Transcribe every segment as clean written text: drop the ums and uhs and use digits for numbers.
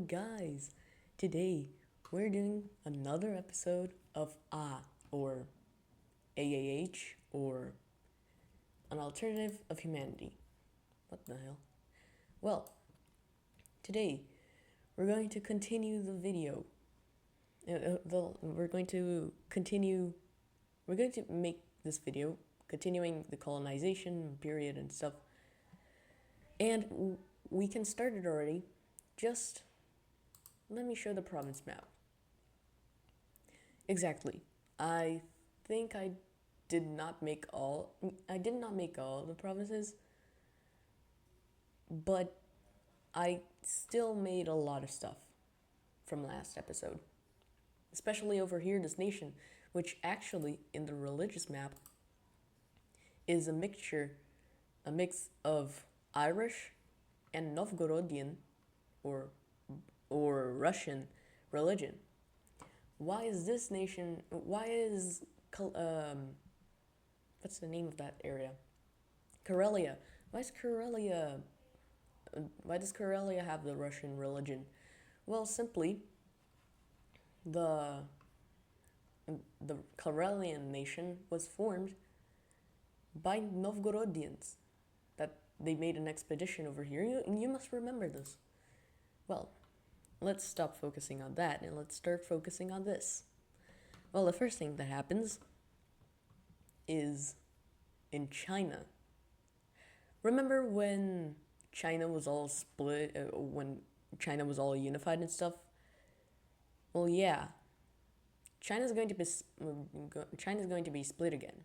guys! Today we're doing another episode of or AAH, or an alternative of humanity. What the hell? Well, today we're going to continue the video. We're going to continue. We're going to make this video continuing the colonization period and stuff. And we can start it already. Just let me show the province map. Exactly. I think I did not make all the provinces, but I still made a lot of stuff from last episode. Especially over here, this nation, which actually in the religious map is a mix of Irish and Novgorodian or Russian religion. Why is this nation? What's the name of that area? Karelia. Why does Karelia have the Russian religion? Well, simply the Karelian nation was formed by Novgorodians. That they made an expedition over here. You must remember this. Well, let's stop focusing on that and let's start focusing on this. Well, the first thing that happens is in China. Remember when China was all split, when China was all unified and stuff? Well, yeah. China's going to be split again.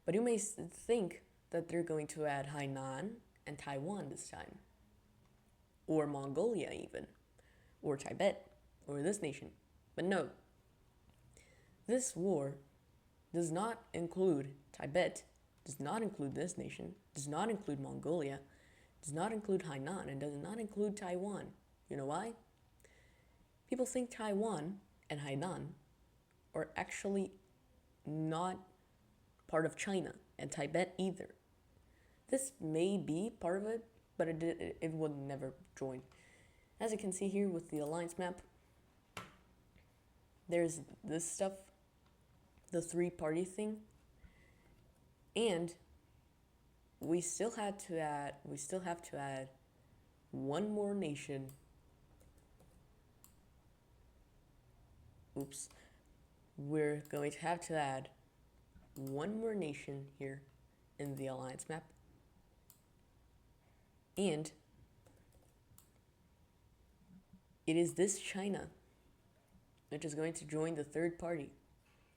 But you may think that they're going to add Hainan and Taiwan this time. Or Mongolia even. Or Tibet. Or this nation. But no. This war does not include Tibet, does not include this nation, does not include Mongolia, does not include Hainan, and does not include Taiwan. You know why? People think Taiwan and Hainan are actually not part of China, and Tibet either. This may be part of it, but it would never join. As you can see here with the alliance map, there's this stuff, the three-party thing, and we still have to add one more nation. Oops. We're going to have to add one more nation here in the alliance map. And it is this China which is going to join the third party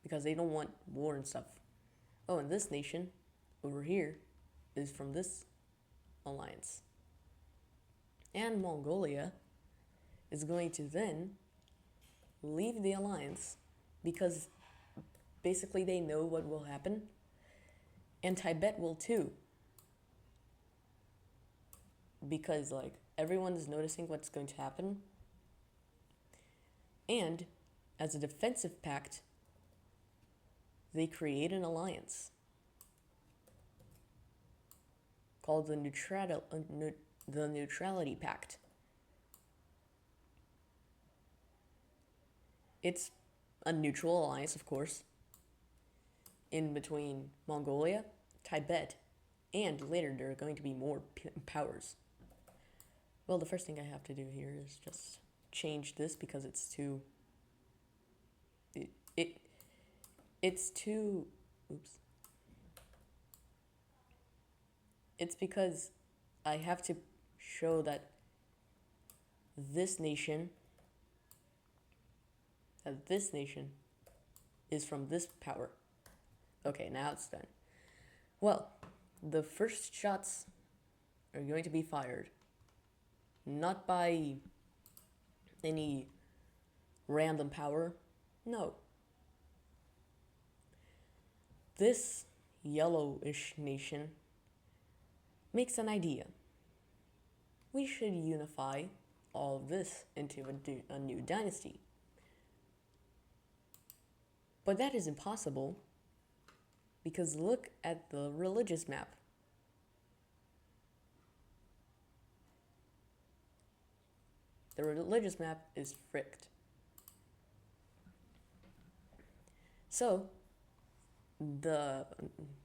because they don't want war and stuff. Oh, and this nation over here is from this alliance. And Mongolia is going to then leave the alliance because basically they know what will happen. And Tibet will too. Because everyone is noticing what's going to happen. And as a defensive pact, they create an alliance called the Neutrality Pact. It's a neutral alliance, of course, in between Mongolia, Tibet, and later there are going to be more powers. Well, the first thing I have to do here is just change this because it's too... It's too... Oops. It's because I have to show that this nation is from this power. Okay, now it's done. Well, the first shots are going to be fired. Not by any random power. No. This yellowish nation makes an idea. We should unify all of this into a new dynasty. But that is impossible because look at the religious map. The religious map is fricked. So, the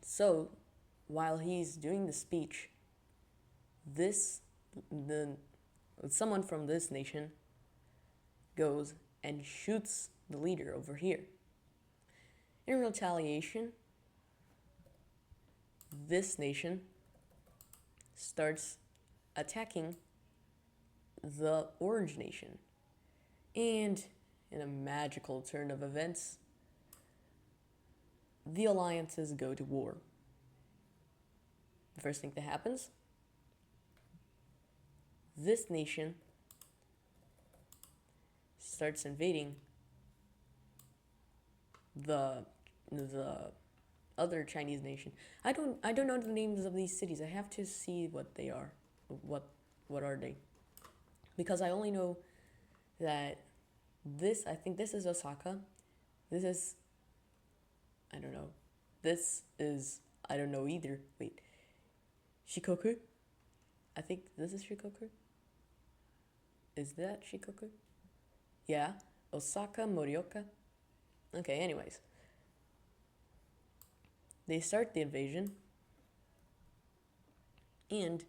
so while he's doing the speech, this the someone from this nation goes and shoots the leader over here. In retaliation, this nation starts attacking the Orange Nation. And in a magical turn of events, the alliances go to war. The first thing that happens, this nation starts invading the other Chinese nation. I don't know the names of these cities. I have to see what they are. What are they? Because I only know that I think this is Osaka. This is, I don't know. This is, I don't know either. Wait. Shikoku? I think this is Shikoku. Is that Shikoku? Yeah. Osaka, Morioka. Okay, anyways. They start the invasion. And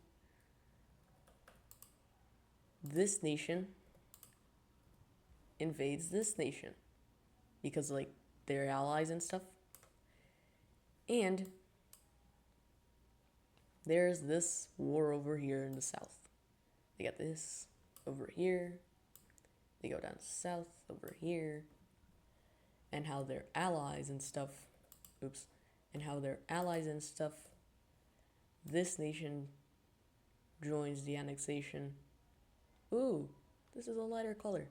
this nation invades this nation. Because, like, they're allies and stuff. And there's this war over here in the south. They got this over here. They go down south over here. And how they're allies and stuff. And how they're allies and stuff. This nation joins the annexation. Ooh, this is a lighter color.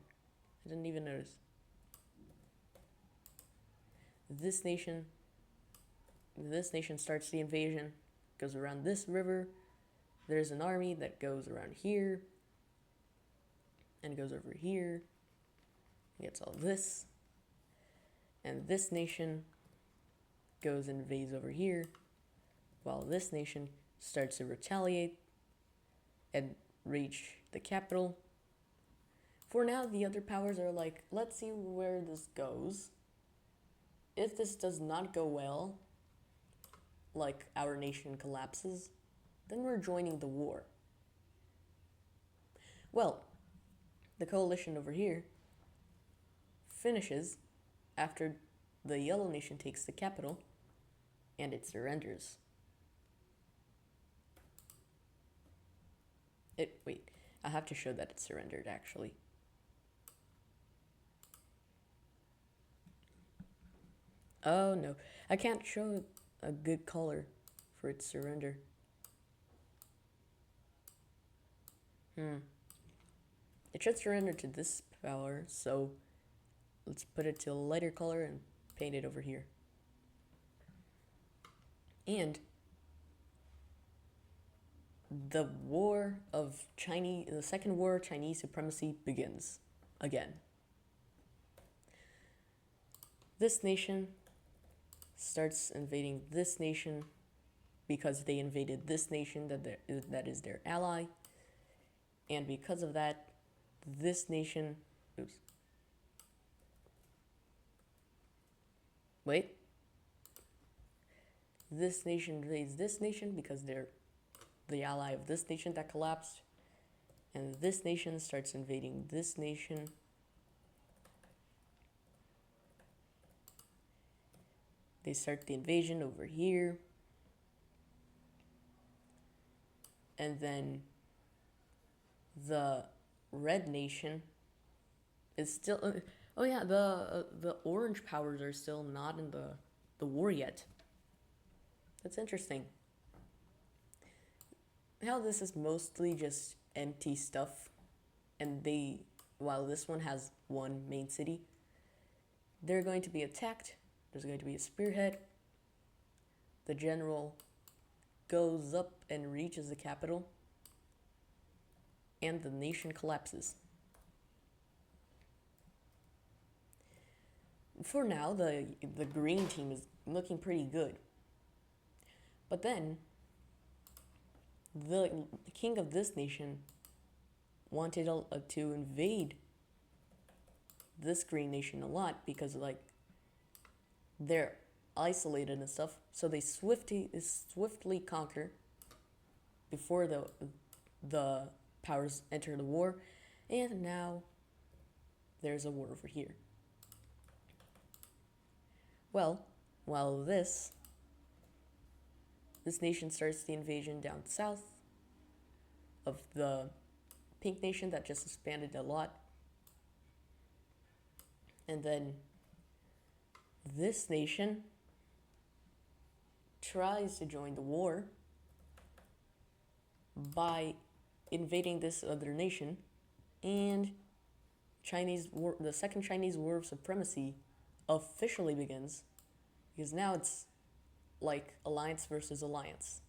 I didn't even notice. This nation starts the invasion, goes around this river. There's an army that goes around here and goes over here, gets all this. And this nation goes and invades over here, while this nation starts to retaliate and reach the capital. For now, the other powers are like, let's see where this goes. If this does not go well, like our nation collapses, then we're joining the war. Well, the coalition over here finishes after the Yellow Nation takes the capital and it surrenders. Wait, I have to show that it surrendered actually. Oh no, I can't show a good color for its surrender. It should surrender to this power, so let's put it to a lighter color and paint it over here. And the second war of Chinese supremacy begins again. This nation starts invading this nation because they invaded this nation that is their ally. And because of that, this nation... Oops. Wait. This nation invades this nation because they're the ally of this nation that collapsed. And this nation starts invading this nation. They start the invasion over here. And then the Red Nation is still... oh yeah, the orange powers are still not in the war yet. That's interesting. How this is mostly just empty stuff, and while this one has one main city, they're going to be attacked. There's going to be a spearhead. The general goes up and reaches the capital, and the nation collapses. For now, the green team is looking pretty good. But then, the king of this nation wanted to invade this green nation a lot because like they're isolated and stuff, so they swiftly conquer before the powers enter the war, and now there's a war over here. Well, while this nation starts the invasion down south of the pink nation that just expanded a lot, and then this nation tries to join the war by invading this other nation, and the Second Chinese War of Supremacy officially begins, because now it's like alliance versus alliance.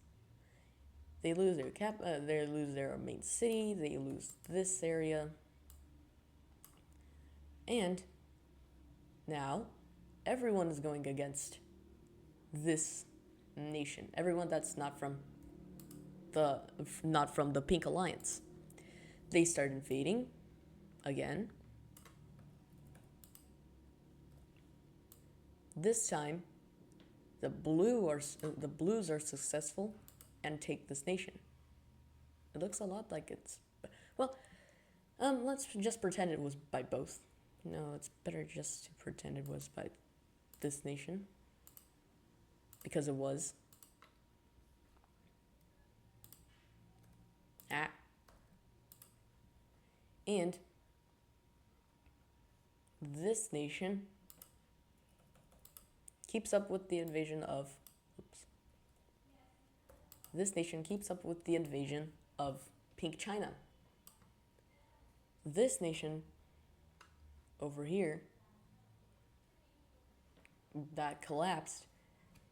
They lose their main city, they lose this area, and now everyone is going against this nation. Everyone that's not from the Pink Alliance. They start invading again. This time, the blues are successful and take this nation. It looks a lot like it's let's just pretend it was by both. No, it's better just to pretend it was by this nation, because it was. And this nation keeps up with the invasion of Pink China. This nation over here that collapsed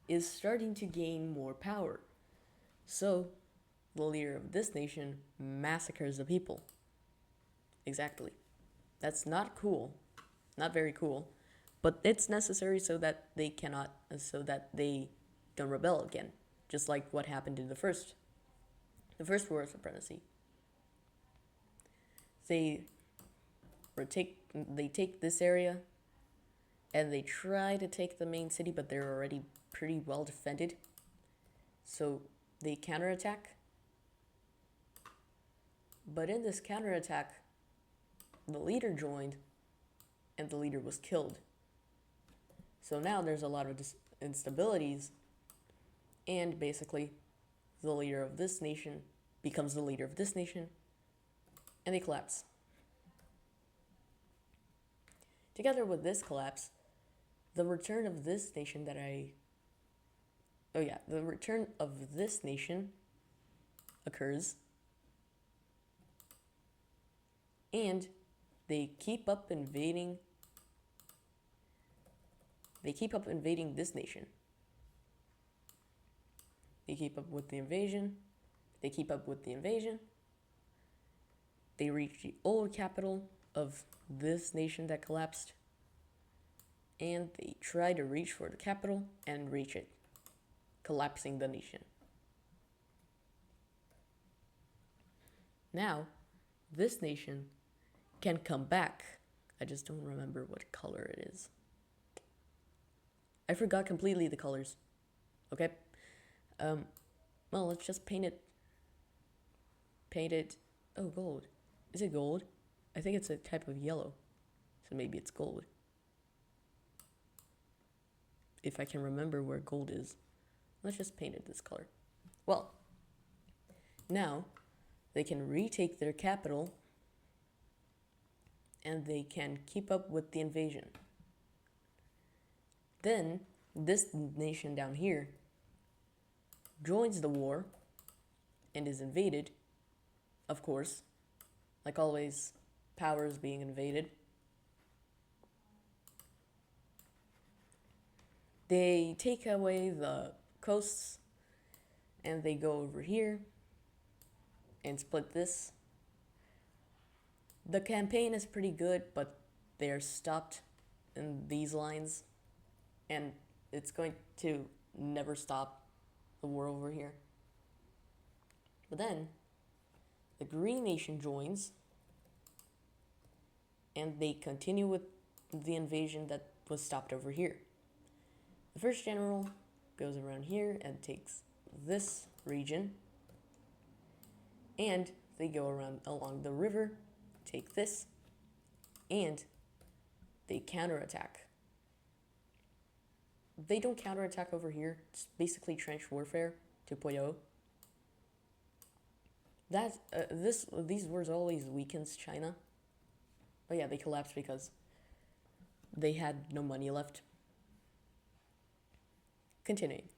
is starting to gain more power. So the leader of this nation massacres the people. Exactly. That's not cool. Not very cool. But it's necessary so that they can rebel again. Just like what happened in the first War of Supremacy. They take this area, and they try to take the main city, but they're already pretty well defended. So they counterattack. But in this counterattack, the leader joined, and the leader was killed. So now there's a lot of instabilities, and basically, the leader of this nation becomes the leader of this nation, and they collapse. Together with this collapse, the return of this nation occurs, and they keep up invading this nation. They keep up with the invasion. They reach the old capital of this nation that collapsed, and they try to reach for the capital and reach it, collapsing the nation. Now, this nation can come back. I just don't remember what color it is. I forgot completely the colors. Okay? Well, let's just paint it. Oh, gold. Is it gold? I think it's a type of yellow. So maybe it's gold. If I can remember where gold is. Let's just paint it this color. Well, now they can retake their capital, and they can keep up with the invasion. Then this nation down here joins the war and is invaded, of course. Like always, powers being invaded. They take away the coasts, and they go over here and split this. The campaign is pretty good, but they're stopped in these lines, and it's going to never stop the war over here. But then the Green Nation joins, and they continue with the invasion that was stopped over here. The first general goes around here and takes this region, and they go around along the river, take this, and they counterattack. They don't counterattack over here. It's basically trench warfare to Poyo. These wars always weakens China. But yeah, they collapsed because they had no money left. Continuing.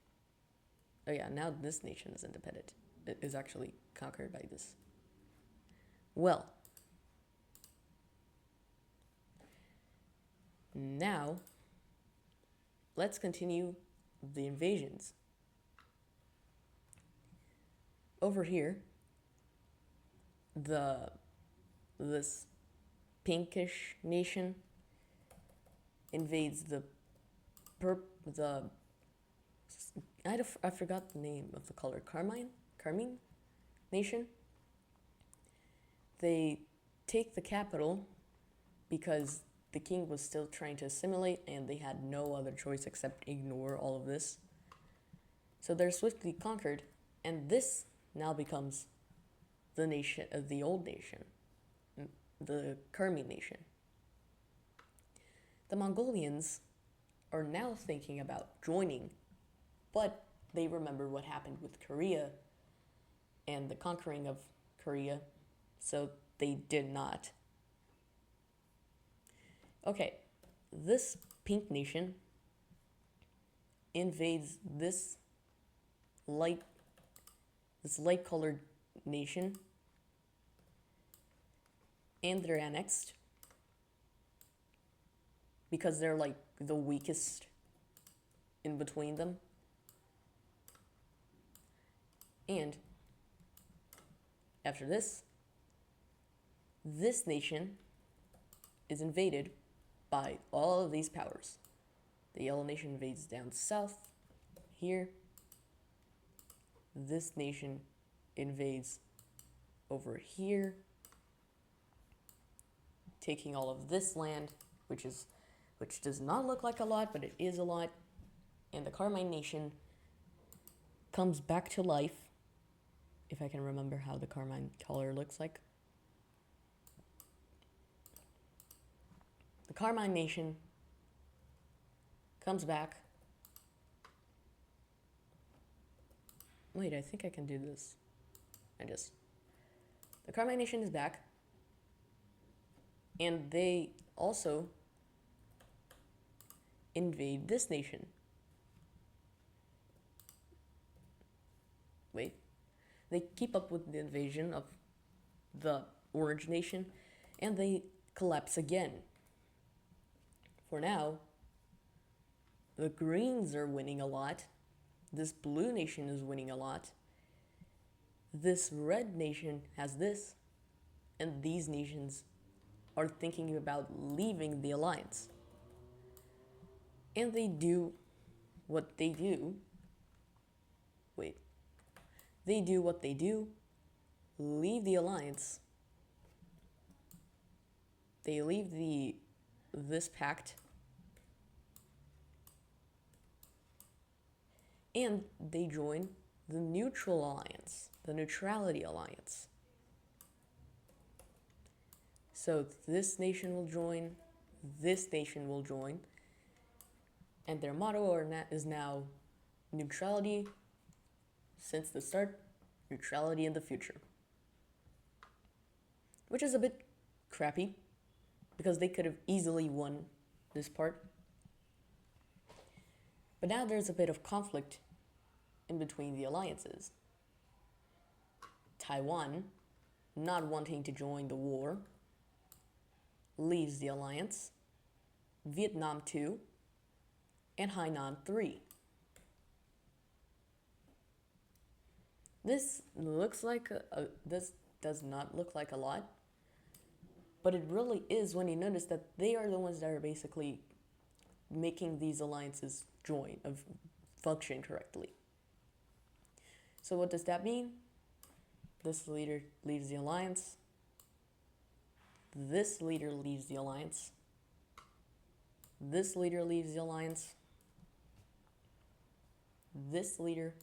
Oh yeah, now this nation is independent. It is actually conquered by this. Well, now let's continue the invasions. Over here, this pinkish nation invades the I forgot the name of the color. Carmine nation. They take the capital because the king was still trying to assimilate and they had no other choice except ignore all of this. So they're swiftly conquered, and this now becomes the nation, the old nation, the Carmine nation. The Mongolians are now thinking about joining, but they remember what happened with Korea and the conquering of Korea, so they did not. Okay, this pink nation invades this light colored nation, and they're annexed because they're like the weakest in between them. And after this nation is invaded by all of these powers. The yellow nation invades down south here. This nation invades over here, taking all of this land, which does not look like a lot, but it is a lot. And the Carmine nation comes back to life, if I can remember how the Carmine color looks like. The Carmine nation comes back. Wait, I think I can do this. The Carmine nation is back. And they also invade this nation. Wait. They keep up with the invasion of the Orange nation, and they collapse again. For now, the Greens are winning a lot. This blue nation is winning a lot. This red nation has this, and these nations are thinking about leaving the alliance. And they do what they do. They do what they do, leave the alliance. They leave this pact, and they join the neutral alliance, the neutrality alliance. So this nation will join, this nation will join, and their motto is now neutrality since the start, neutrality in the future. Which is a bit crappy, because they could have easily won this part. But now there's a bit of conflict in between the alliances. Taiwan, not wanting to join the war, leaves the alliance. Vietnam 2, and Hainan 3. This looks like this does not look like a lot, but it really is when you notice that they are the ones that are basically making these alliances function correctly. So what does that mean? This leader leaves the alliance. this leader leaves the alliance. This leader leaves the alliance. This leader,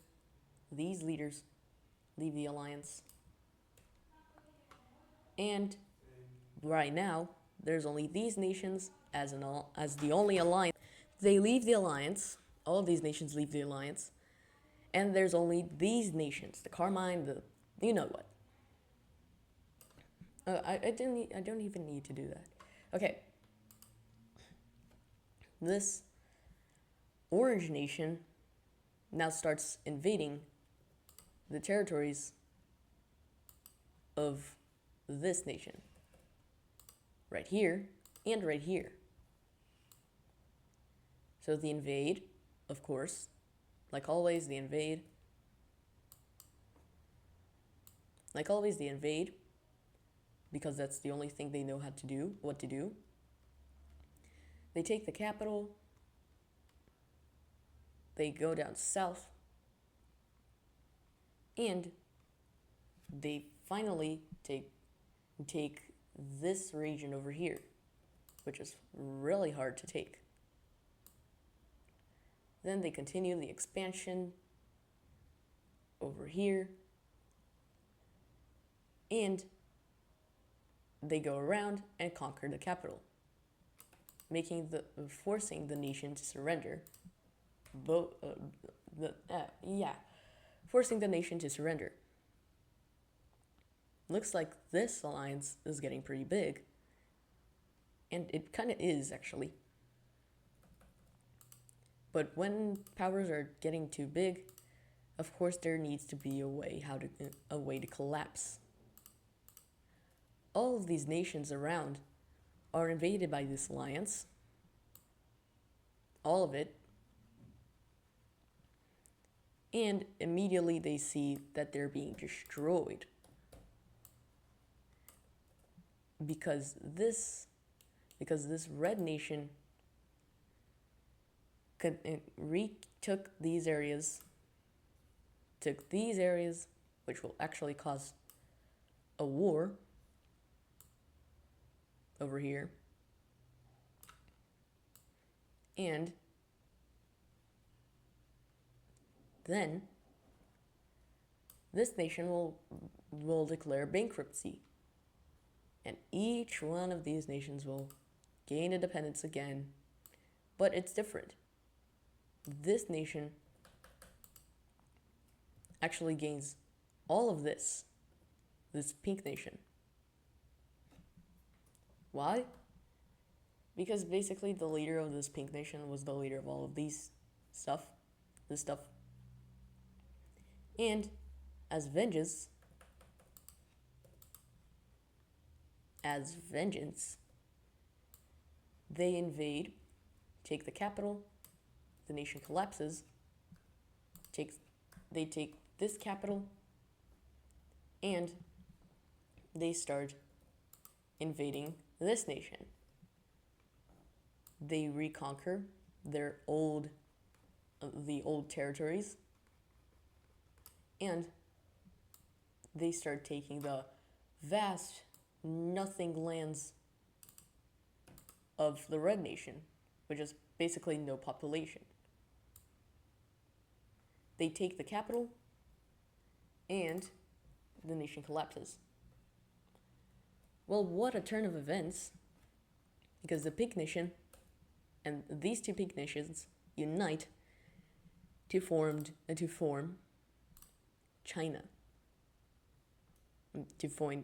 these leaders leave the alliance. And right now, there's only these nations as the only alliance. They leave the alliance. All of these nations leave the alliance. And there's only these nations, the Carmine, the you know what. I don't even need to do that. Okay. This orange nation now starts invading the territories of this nation. Right here and right here. So they invade, of course. Like always, they invade. Like always, they invade. Because that's the only thing they know how to do, what to do. They take the capital. They go down south. And they finally take this region over here, which is really hard to take. Then they continue the expansion over here. And they go around and conquer the capital, forcing the nation to surrender. Forcing the nation to surrender. Looks like this alliance is getting pretty big, and it kind of is actually. But when powers are getting too big, of course there needs to be a way to collapse. All of these nations around are invaded by this alliance. All of it. And immediately they see that they're being destroyed. Because this red nation took these areas, which will actually cause a war over here. And then this nation will declare bankruptcy. And each one of these nations will gain independence again. But it's different. This nation actually gains all of this pink nation. Why? Because basically the leader of this pink nation was the leader of all of this stuff. And as vengeance, they invade, take the capital, the nation collapses, they take this capital, and they start invading this nation. They reconquer the old territories, and they start taking the vast nothing lands of the red nation, which is basically no population. They take the capital, and the nation collapses. Well, what a turn of events, because the pink nation and these two pink nations unite to form China. To form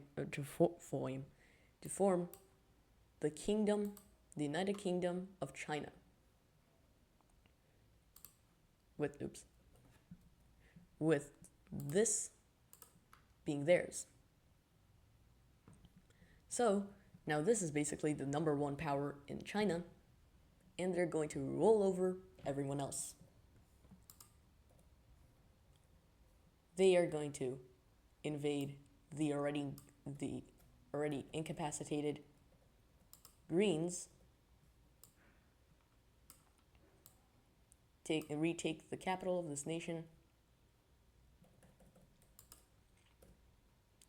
the United Kingdom of China. With this being theirs. So now this is basically the number one power in China, and they're going to roll over everyone else. They are going to invade the already incapacitated Greens, retake the capital of this nation,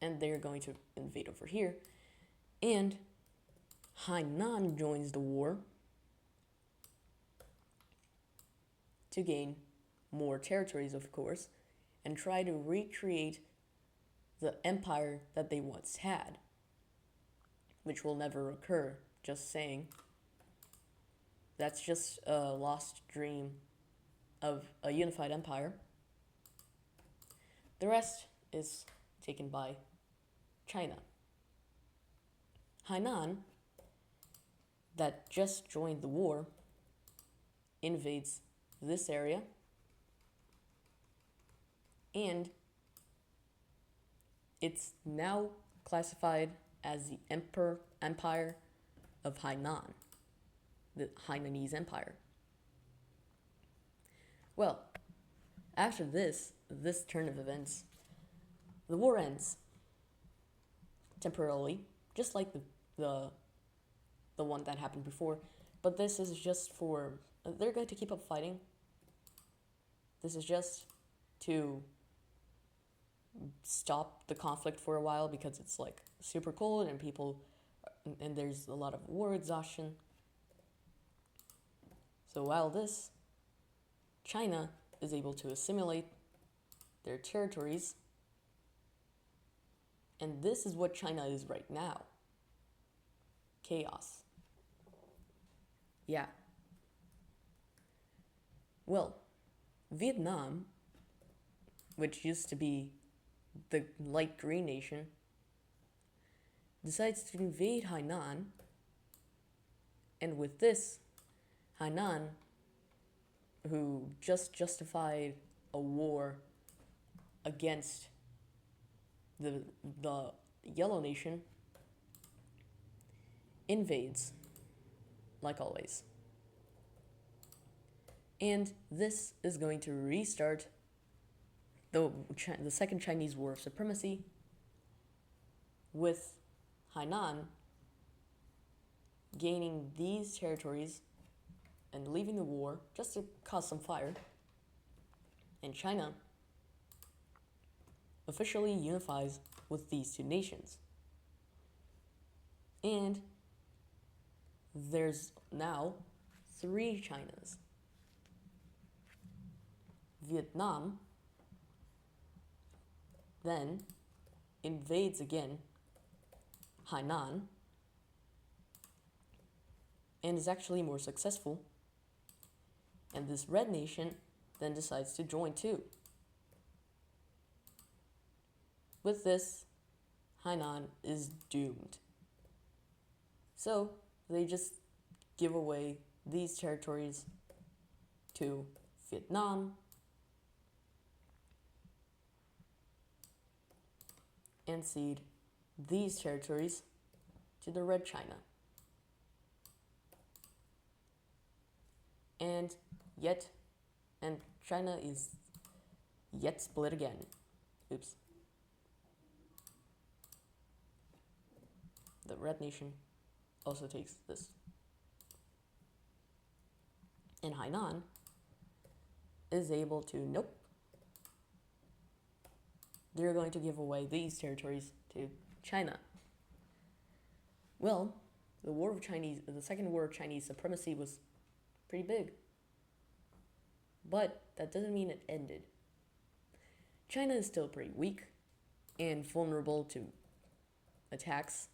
and they're going to invade over here, and Hainan joins the war to gain more territories, of course, and try to recreate the empire that they once had, which will never occur, just saying. That's just a lost dream of a unified empire. The rest is taken by China. Hainan, that just joined the war, invades this area, and it's now classified as the Empire of Hainan, the Hainanese Empire. Well, after this turn of events, the war ends temporarily, just like the one that happened before, but this is just for, they're going to keep up fighting. This is just to stop the conflict for a while because it's like super cold and there's a lot of war exhaustion. So while China is able to assimilate their territories, and this is what China is right now. Chaos. Yeah. Well, Vietnam, which used to be the light green nation, decides to invade Hainan, and with this, Hainan, who just justified a war against the yellow nation, invades, like always. And this is going to restart the Second Chinese War of Supremacy, with Hainan gaining these territories and leaving the war just to cause some fire, and China officially unifies with these two nations. And there's now 3 Chinas. Vietnam then invades again Hainan and is actually more successful, and this red nation then decides to join too. With this, Hainan is doomed. So they just give away these territories to Vietnam and cede these territories to the Red China. And China is yet split again. Oops. The Red Nation also takes this. And Hainan is able to, nope. They're going to give away these territories to China. Well, the Second War of Chinese Supremacy was pretty big. But that doesn't mean it ended. China is still pretty weak and vulnerable to attacks.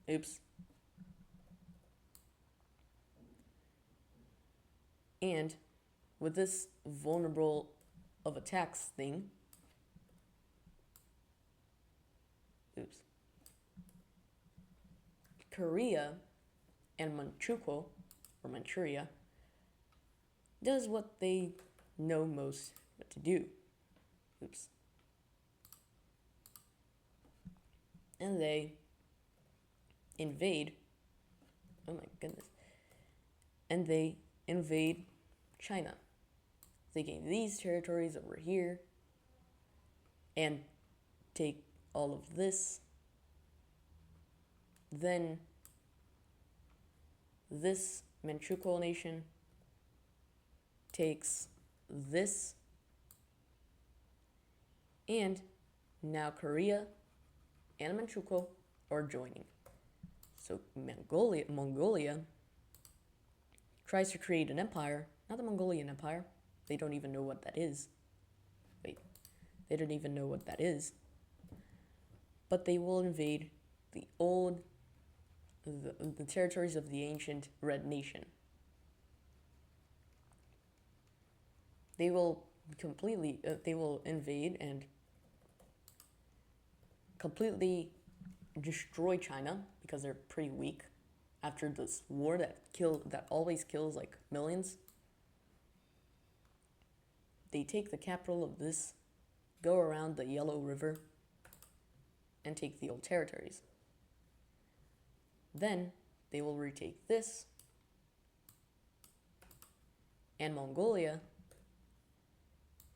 Oops. And with this vulnerable of attacks thing, Korea and Manchuria, does what they know most what to do. And they invade, oh my goodness, and they invade China. They gain these territories over here and take all of this. Then this Manchukuo nation takes this, and now Korea and Manchukuo are joining. So Mongolia tries to create an empire, not the Mongolian Empire. They don't even know what that is. Wait, they don't even know what that is. But they will invade the territories of the ancient Red Nation. They will they will invade and completely destroy China because they're pretty weak after this war that always kills like millions. They take the capital of this, go around the Yellow River, and take the old territories. Then they will retake this, and Mongolia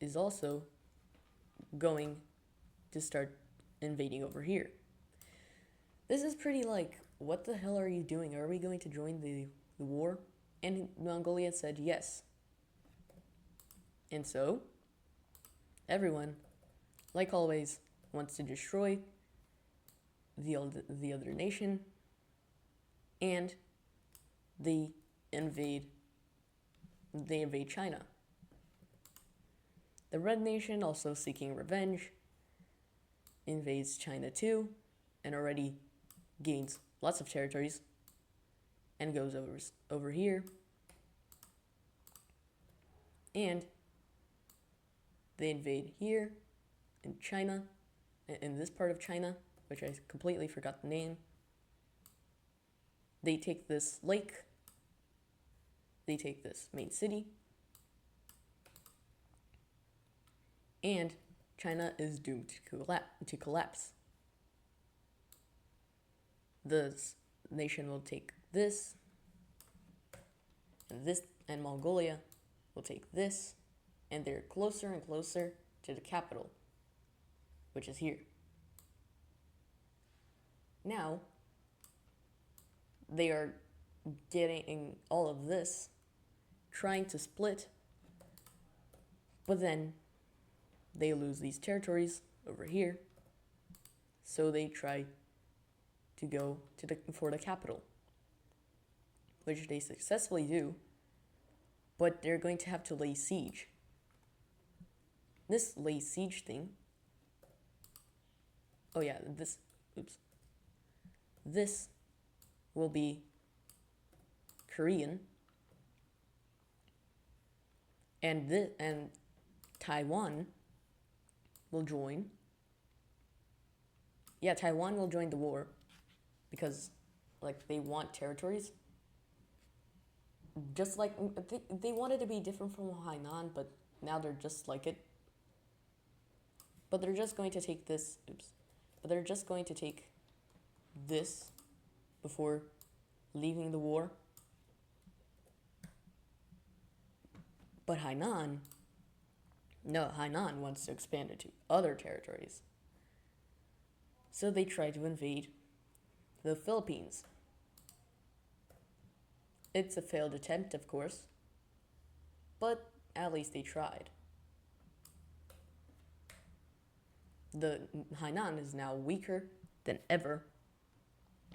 is also going to start invading over here. This is pretty like, what the hell are you doing? Are we going to join the war? And Mongolia said yes. And so, everyone, like always, wants to destroy the other nation, and they invade China. The Red Nation, also seeking revenge, invades China too, and already gains lots of territories, and goes over here, and they invade here in China, in this part of China, which I completely forgot the name. They take this lake, they take this main city, and China is doomed to collapse. The nation will take this, and Mongolia will take this, and they're closer and closer to the capital, which is here. Now, they are getting all of this, trying to split, but then they lose these territories over here, so they try to go for the capital, which they successfully do, but they're going to have to lay siege. This lay siege thing, this will be Korean, and Taiwan will join. Yeah, Taiwan will join the war because, like, they want territories. Just like they wanted to be different from Hainan, but now they're just like it. But they're just going to take this. But they're just going to take this before leaving the war. But Hainan wants to expand into other territories. So they try to invade the Philippines. It's a failed attempt, of course, but at least they tried. The Hainan is now weaker than ever,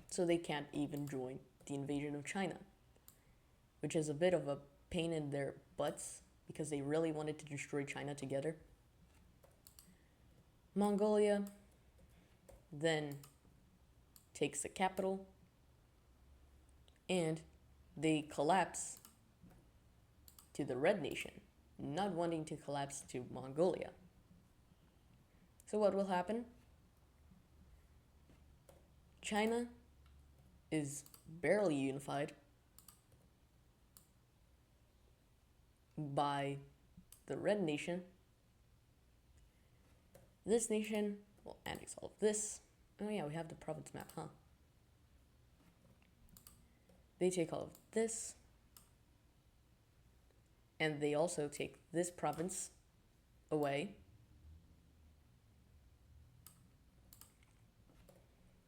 so they can't even join the invasion of China, which is a bit of a pain in their butts because they really wanted to destroy China together. Mongolia then takes the capital, and they collapse to the Red Nation, not wanting to collapse to Mongolia. So what will happen? China is barely unified by the Red Nation. This nation will annex all of this. Oh yeah, we have the province map, huh? They take all of this, and they also take this province away.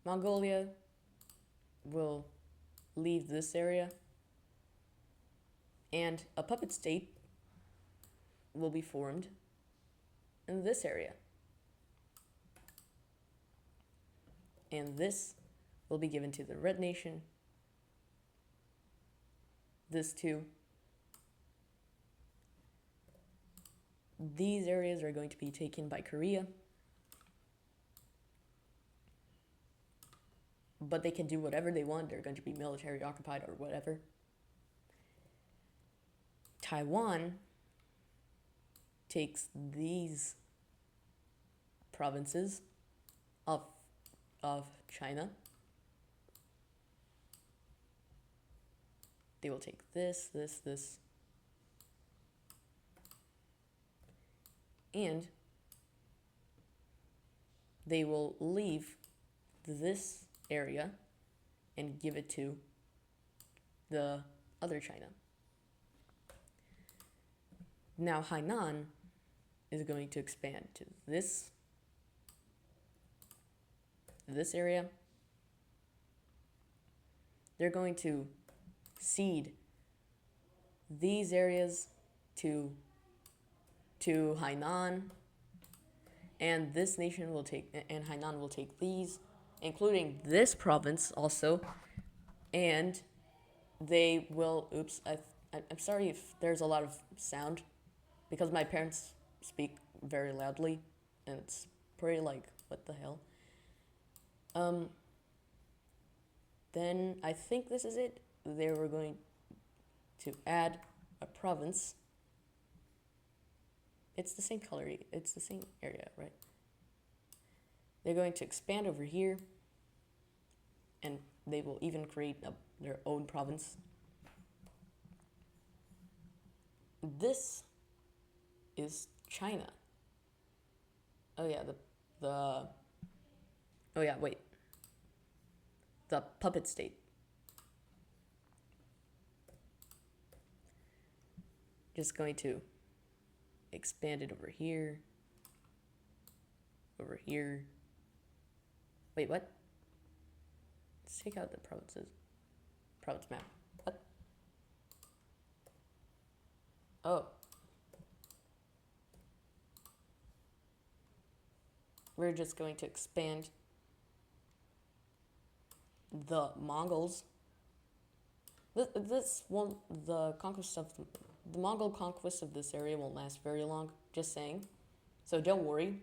Mongolia will leave this area, and a puppet state will be formed in this area. And this will be given to the Red Nation. This too. These areas are going to be taken by Korea. But they can do whatever they want. They're going to be military occupied or whatever. Taiwan takes these provinces of China. They will take this. And they will leave this area and give it to the other China. Now Hainan is going to expand to this area. They're going to cede these areas to Hainan, and this nation will take, and Hainan will take these, including this province also, and they will, I'm sorry if there's a lot of sound, because my parents speak very loudly, and it's pretty like, what the hell? Then I think this is it. They were going to add a province. It's the same color, it's the same area, right? They're going to expand over here, and they will even create their own province. This is China. Oh yeah, the puppet state. Just going to expand it over here. Over here. Wait, what? Let's take out the provinces. Province map. What? Oh. We're just going to expand the Mongols. This won't, the Mongol conquest of this area won't last very long, just saying. So don't worry.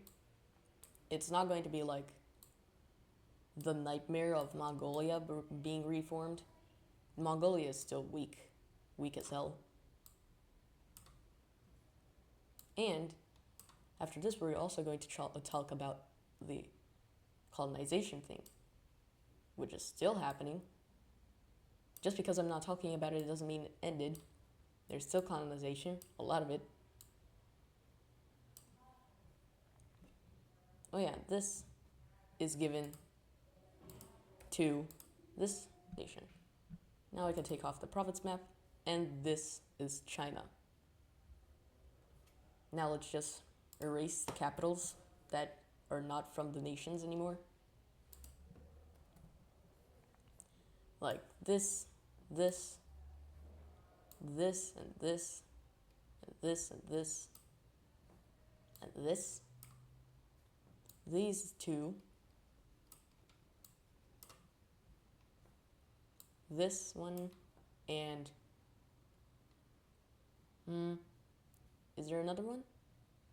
It's not going to be like the nightmare of Mongolia being reformed. Mongolia is still weak as hell. And after this, we're also going to talk about the colonization thing, which is still happening. Just because I'm not talking about it doesn't mean it ended. There's still colonization, a lot of it. Oh yeah, this is given to this nation. Now I can take off the province map, and this is China. Now let's just erase the capitals that are not from the nations anymore. Like this, and this, and this, and this, and this. These two. This one, and is there another one?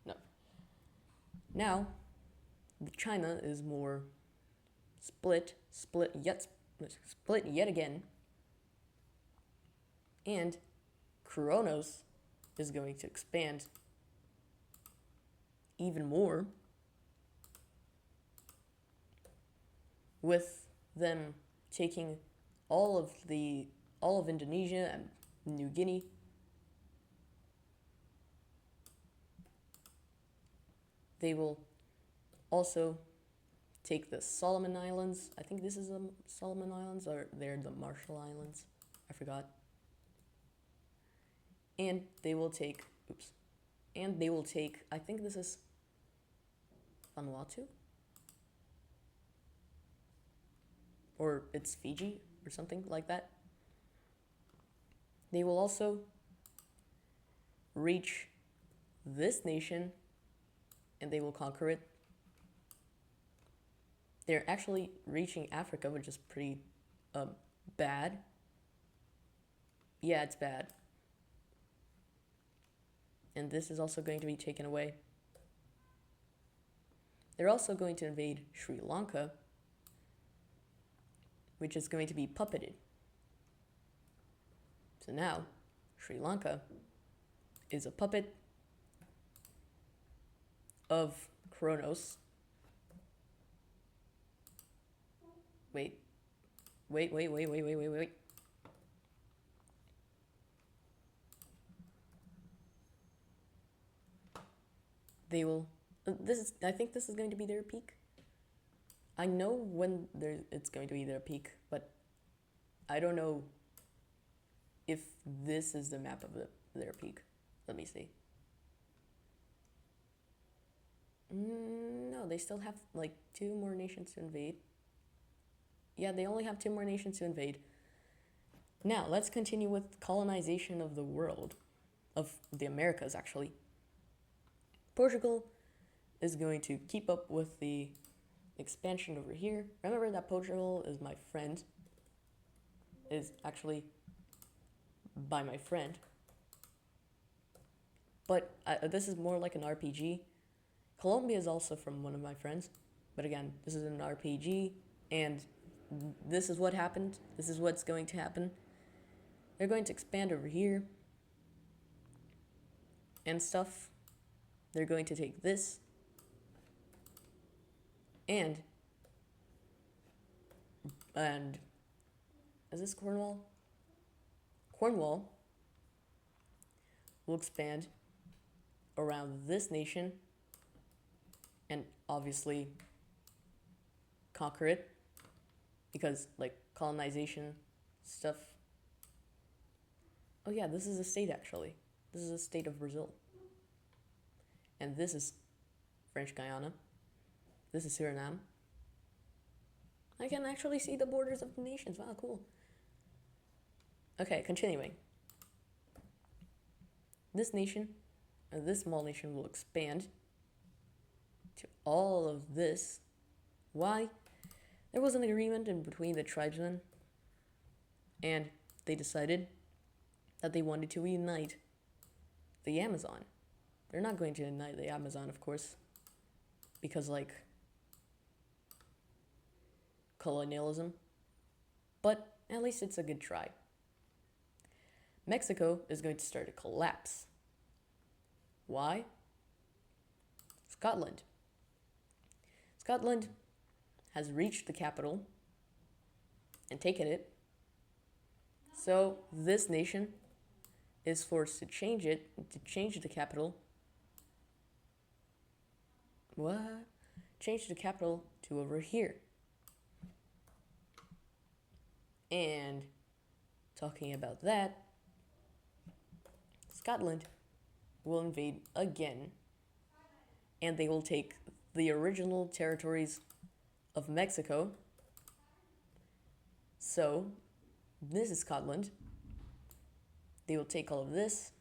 No. Now, China is more split yet again, and Kronos is going to expand even more, with them taking all of Indonesia and New Guinea. They will also take the Solomon Islands. I think this is the Solomon Islands, or they're the Marshall Islands. I forgot. And they will take, I think this is Vanuatu? Or it's Fiji, or something like that. They will also reach this nation, and they will conquer it. They're actually reaching Africa, which is pretty bad. Yeah, it's bad. And this is also going to be taken away. They're also going to invade Sri Lanka, which is going to be puppeted. So now, Sri Lanka is a puppet of Kronos. Wait. They will. I think this is going to be their peak. I know when it's going to be their peak, but I don't know if this is the map of their peak. Let me see. No, they still have like 2 more nations to invade. Yeah, they only have 2 more nations to invade. Now, let's continue with colonization of the world, of the Americas, actually. Portugal is going to keep up with the expansion over here. Remember that Portugal is my friend, is actually by my friend. But this is more like an RPG. Colombia is also from one of my friends. But again, this is an RPG, and this is what happened. This is what's going to happen. They're going to expand over here and stuff. They're going to take this and is this Cornwall? Cornwall will expand around this nation and obviously conquer it because like colonization stuff. Oh yeah, this is a state actually. This is a state of Brazil. And this is French Guyana. This is Suriname. I can actually see the borders of the nations. Wow, cool. Okay, continuing. This nation, or this small nation, will expand to all of this. Why? There was an agreement in between the tribesmen, and they decided that they wanted to unite the Amazon. They're not going to unite the Amazon, of course, because, like, colonialism. But at least it's a good try. Mexico is going to start to collapse. Why? Scotland. Scotland has reached the capital and taken it. So this nation is forced to change the capital. What? Change the capital to over here. And talking about that, Scotland will invade again, and they will take the original territories of Mexico. So, this is Scotland. They will take all of this,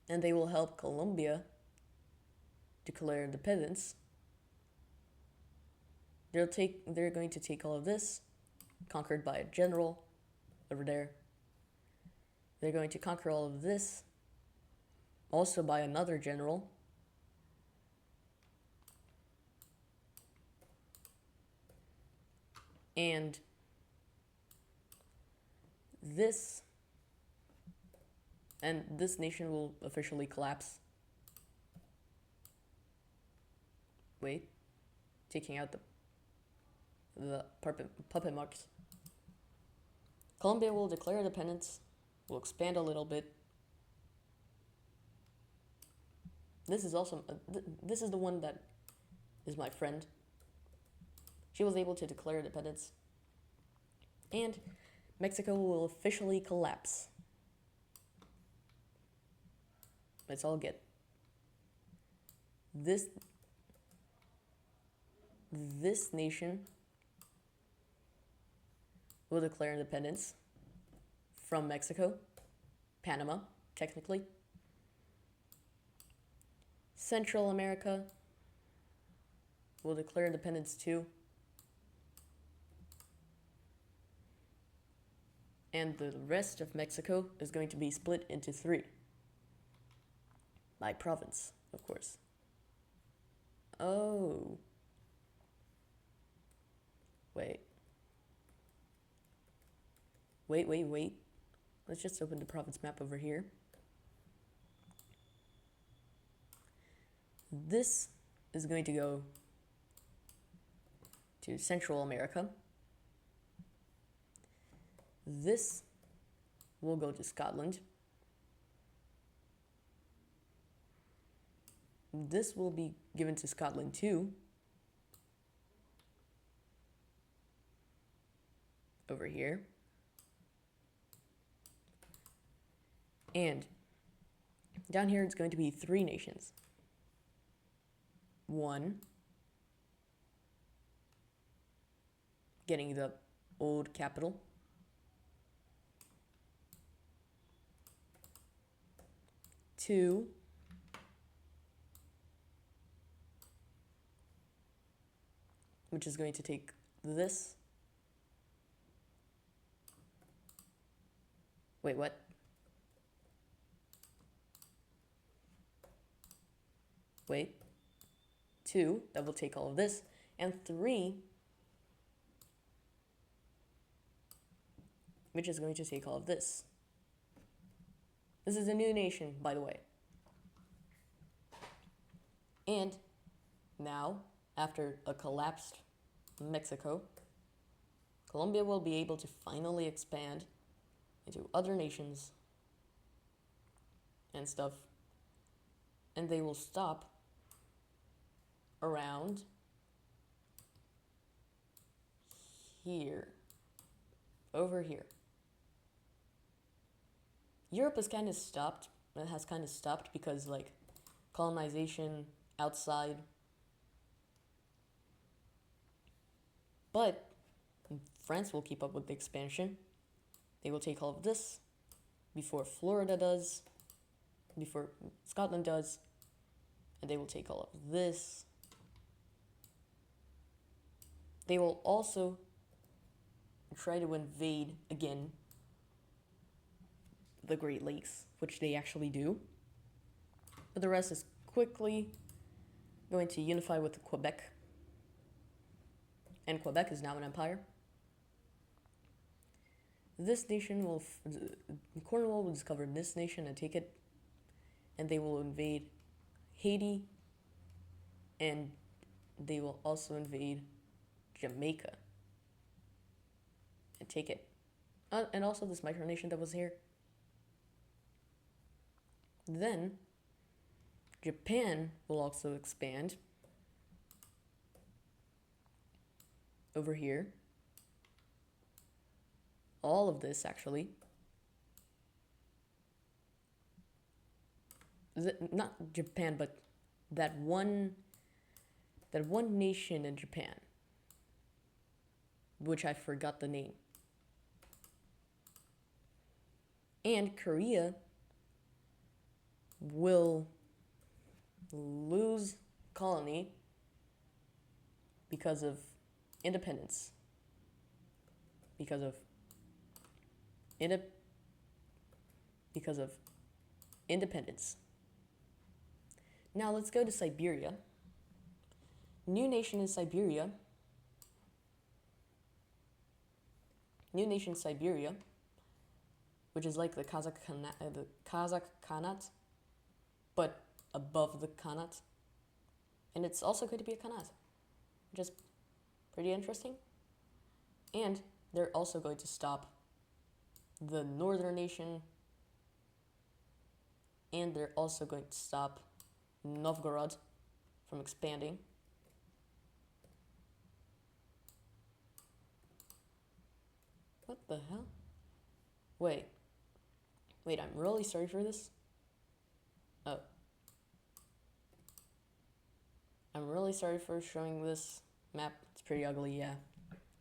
and they will help Colombia declare independence. They're going to take all of this, conquered by a general over there. They're going to conquer all of this, also by another general. And this nation will officially collapse. Wait, taking out the puppet marks. Colombia will declare independence, will expand a little bit. This is also this is the one that is my friend. She was able to declare independence, and Mexico will officially collapse. Let's all get this nation will declare independence from Mexico, Panama, technically. Central America will declare independence too. And the rest of Mexico is going to be split into 3. By province, of course. Oh. Wait. Wait. Let's just open the province map over here. This is going to go to Central America. This will go to Scotland. This will be given to Scotland too. Over here. And down here it's going to be 3 nations. 1, getting the old capital. 2, which is going to take this. Wait, what? Wait. 2, that will take all of this. And 3, which is going to take all of this. This is a new nation, by the way. And now, after a collapsed Mexico, Colombia will be able to finally expand into other nations and stuff. And they will stop around here. Over here. Europe has kind of stopped. It has kind of stopped because, like, colonization outside. But France will keep up with the expansion. They will take all of this before Florida does, before Scotland does, and they will take all of this. They will also try to invade again the Great Lakes, which they actually do. But the rest is quickly going to unify with Quebec. And Quebec is now an empire. This nation will, Cornwall will discover this nation and take it. And they will invade Haiti. And they will also invade Jamaica. And take it. And also this micronation that was here. Then, Japan will also expand over here. All of this, actually. Not Japan, but that one nation in Japan, which I forgot the name. And Korea will lose colony because of independence. Because of independence. Now let's go to Siberia. New nation in Siberia. New nation Siberia, which is like the Kazakh Khanate, but above the Khanate. And it's also going to be a Khanate, which is pretty interesting. And they're also going to stop the northern nation, and they're also going to stop Novgorod from expanding. What the hell? Wait, I'm really sorry for this. Oh. I'm really sorry for showing this map. It's pretty ugly, yeah.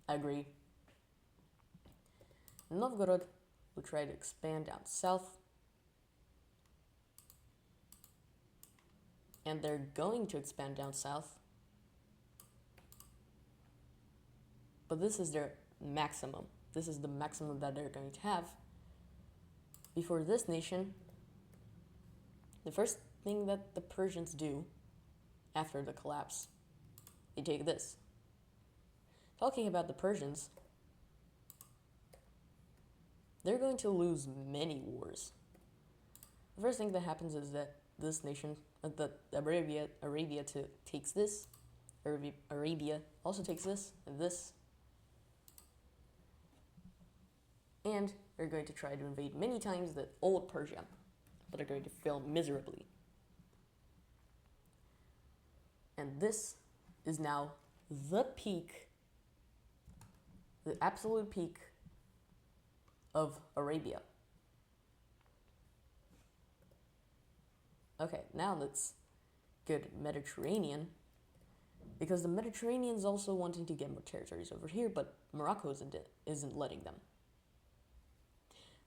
I agree. Novgorod will try to expand down south. And they're going to expand down south. But this is their maximum. this is the maximum that they're going to have. Before this nation, the first thing that the Persians do after the collapse, they take this. Talking about the Persians, they're going to lose many wars. The first thing that happens is that this nation, that Arabia takes this. Arabia also takes this and this. And they're going to try to invade many times the old Persia, but they're going to fail miserably. And this is now the peak, the absolute peak of Arabia. Okay, now let's go to Mediterranean, because the Mediterranean is also wanting to get more territories over here, but Morocco isn't letting them.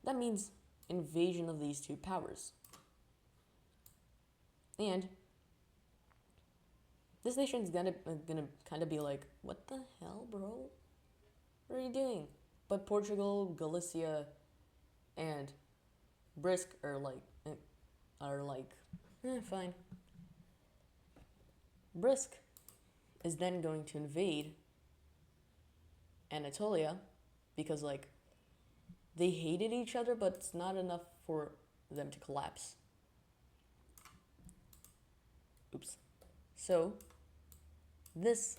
That means invasion of these two powers. And this nation's gonna kind of be like, what the hell, bro? What are you doing? But Portugal, Galicia, and Brisk are like, fine. Brisk is then going to invade Anatolia because, like, they hated each other, but it's not enough for them to collapse. Oops. So, this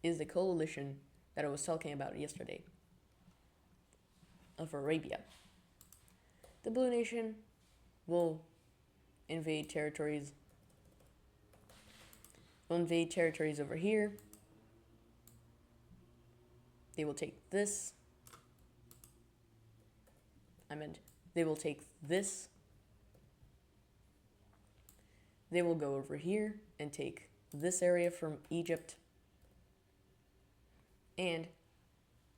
is the coalition that I was talking about yesterday of Arabia. The Blue Nation will invade territories. Will invade territories over here. They will take this. They will take this. They will go over here and take this area from Egypt. And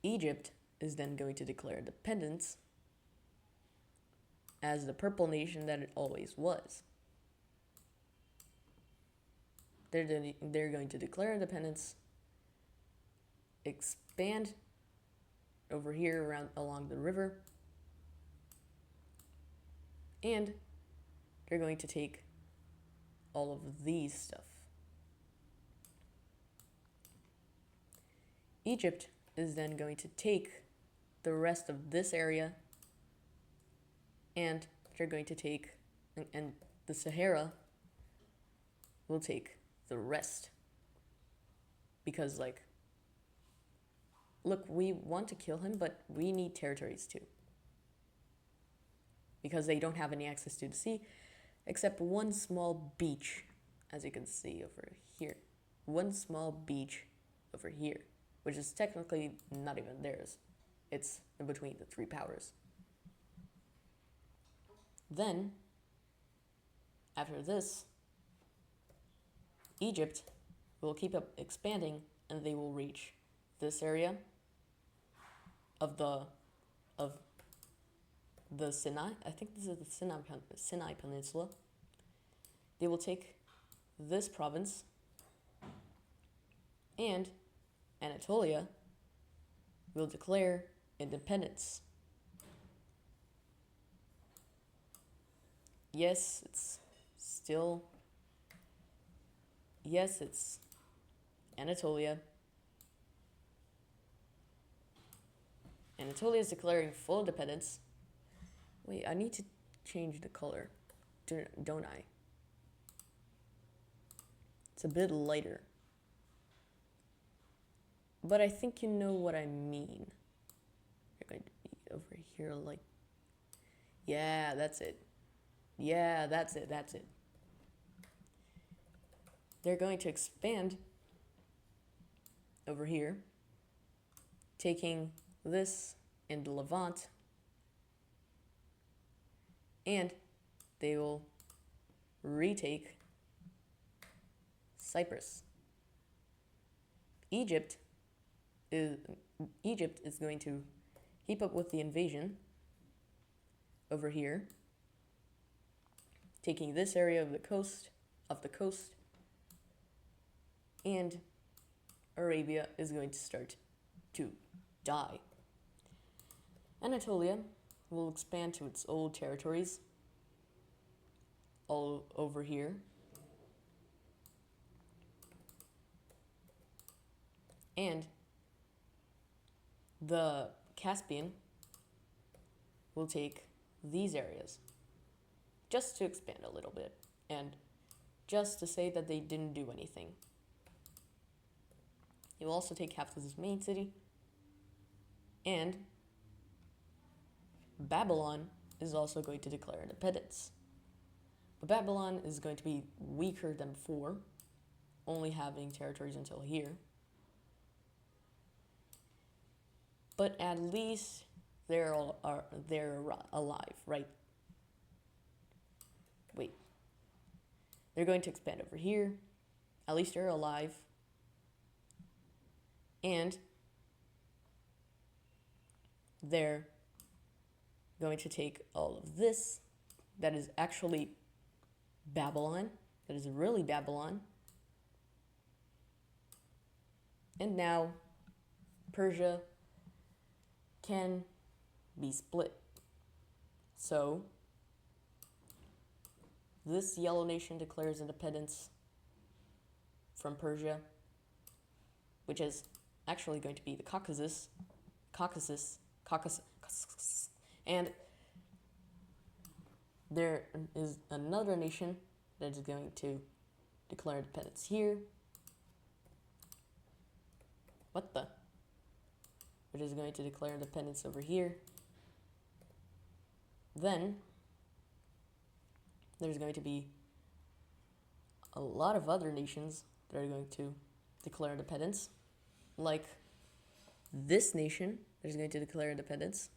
Egypt is then going to declare independence as the purple nation that it always was. They're going to declare independence, expand over here along the river, and they're going to take all of these stuff. Egypt is then going to take the rest of this area, and they're going to take, and the Sahara will take the rest. Because, like, look, we want to kill him, but we need territories too. Because they don't have any access to the sea, except one small beach, as you can see over here. One small beach over here, which is technically not even theirs. It's in between the three powers. Then, after this, Egypt will keep up expanding, and they will reach this area of the Sinai. I think this is the Sinai Peninsula. They will take this province, and Anatolia will declare independence. Yes, it's Anatolia. Anatolia is declaring full independence. Wait, I need to change the color, don't I? It's a bit lighter. But I think you know what I mean. You're going to be over here like... Yeah, that's it. Yeah, that's it. They're going to expand over here, taking this in the Levant, and they will retake Cyprus. Egypt is going to keep up with the invasion over here, taking this area of the coast, and Arabia is going to start to die. Anatolia will expand to its old territories, all over here. And the Caspian will take these areas, just to expand a little bit, and just to say that they didn't do anything. He will also take Hafiz's main city, and Babylon is also going to declare independence. But Babylon is going to be weaker than before, only having territories until here. But at least they're alive, right? Wait. They're going to expand over here. At least they're alive. And they're going to take all of this. That is actually Babylon. That is really Babylon. And now Persia can be split. So this yellow nation declares independence from Persia, which is actually going to be the Caucasus, and there is another nation that is going to declare independence here. What the? Which is going to declare independence over here. Then there's going to be a lot of other nations that are going to declare independence, like this nation that is going to declare independence.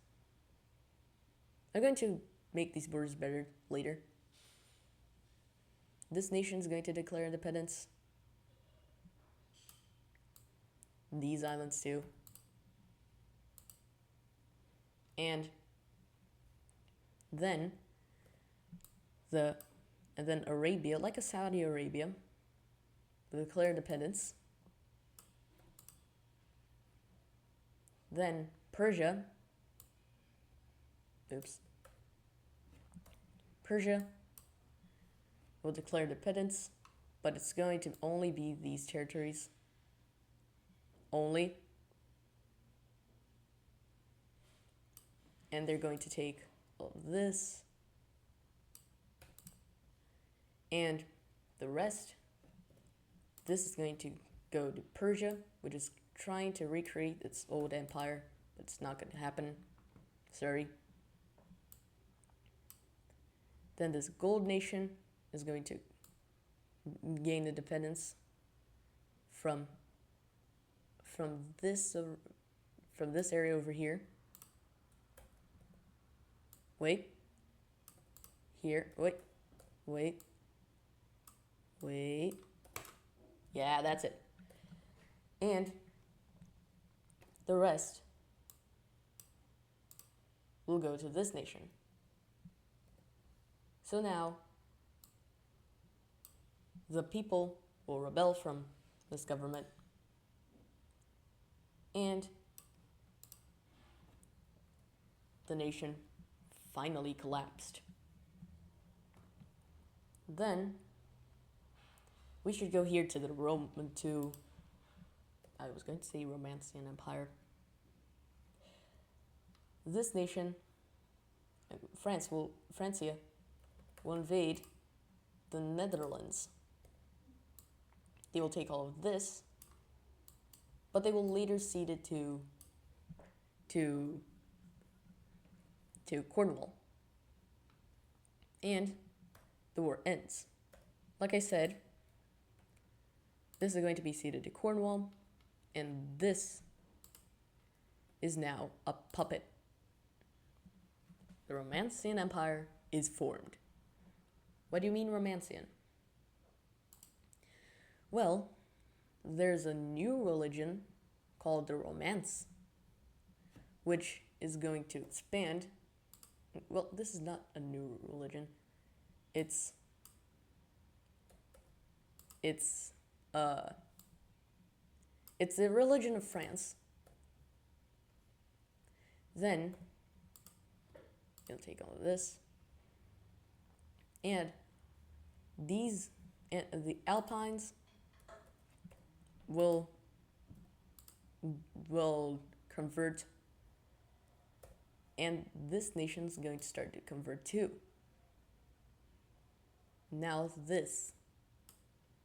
I'm going to make these borders better later. This nation is going to declare independence. These islands too. And then Arabia, like a Saudi Arabia, will declare independence. Then Persia will declare independence, but it's going to only be these territories. Only. And they're going to take all of this. And the rest, this is going to go to Persia, which is trying to recreate its old empire, but it's not going to happen. Sorry. Then this gold nation is going to gain independence from this area over here. Wait. Here. Wait. Yeah, that's it. And the rest will go to this nation. So now the people will rebel from this government, and the nation finally collapsed. Then we should go here to the I was going to say Romancian Empire. This nation, Francia, will invade the Netherlands. They will take all of this, but they will later cede it to Cornwall. And the war ends. Like I said, this is going to be ceded to Cornwall, and this is now a puppet. The Romancian Empire is formed. What do you mean Romancian? Well, there's a new religion called the Romance, which is going to expand. Well, this is not a new religion. It's the religion of France. Then gonna take all of this. And the Alpines will convert, and this nation's going to start to convert too. Now this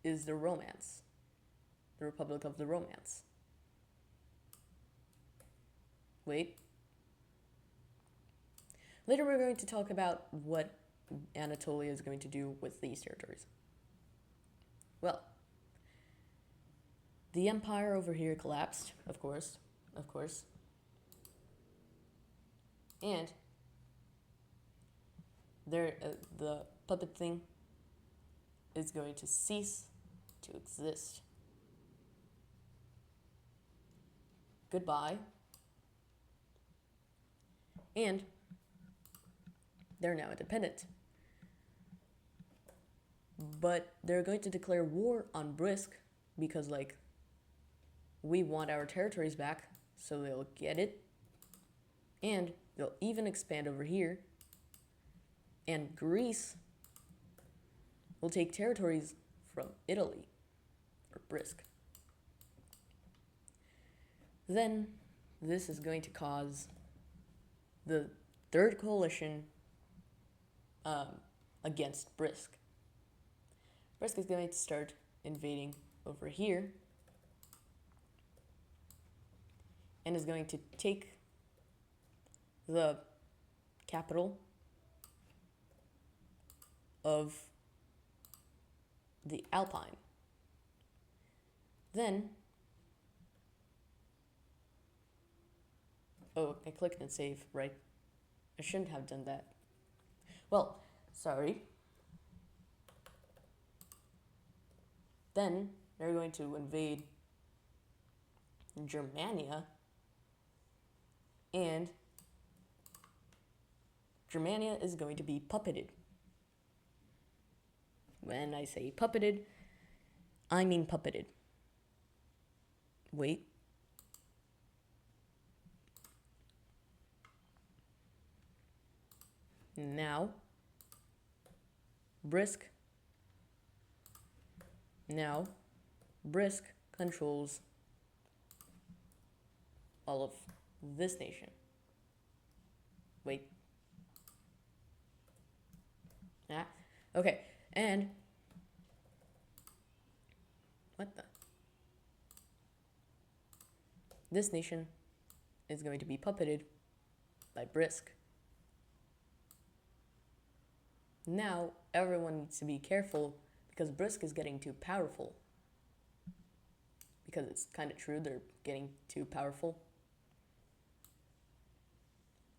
is the Romance, the Republic of the Romance. Wait. Later we're going to talk about what Anatolia is going to do with these territories. Well, the empire over here collapsed, of course. And the puppet thing is going to cease to exist. Goodbye. And they're now independent. But they're going to declare war on Brisk because, like, we want our territories back, so they'll get it. And they'll even expand over here. And Greece will take territories from Italy, or Brisk. Then this is going to cause the third coalition against Brisk. Brisk is going to start invading over here and is going to take the capital of the Alpine. Then, oh, I clicked and save, right? I shouldn't have done that. Well, sorry. Then they're going to invade Germania, and Germania is going to be puppeted. When I say puppeted, I mean puppeted. Wait. Now, Brisk controls all of this nation. Wait. Okay, and what the? This nation is going to be puppeted by Brisk. Now, everyone needs to be careful because Brisk is getting too powerful. Because it's kind of true, they're getting too powerful.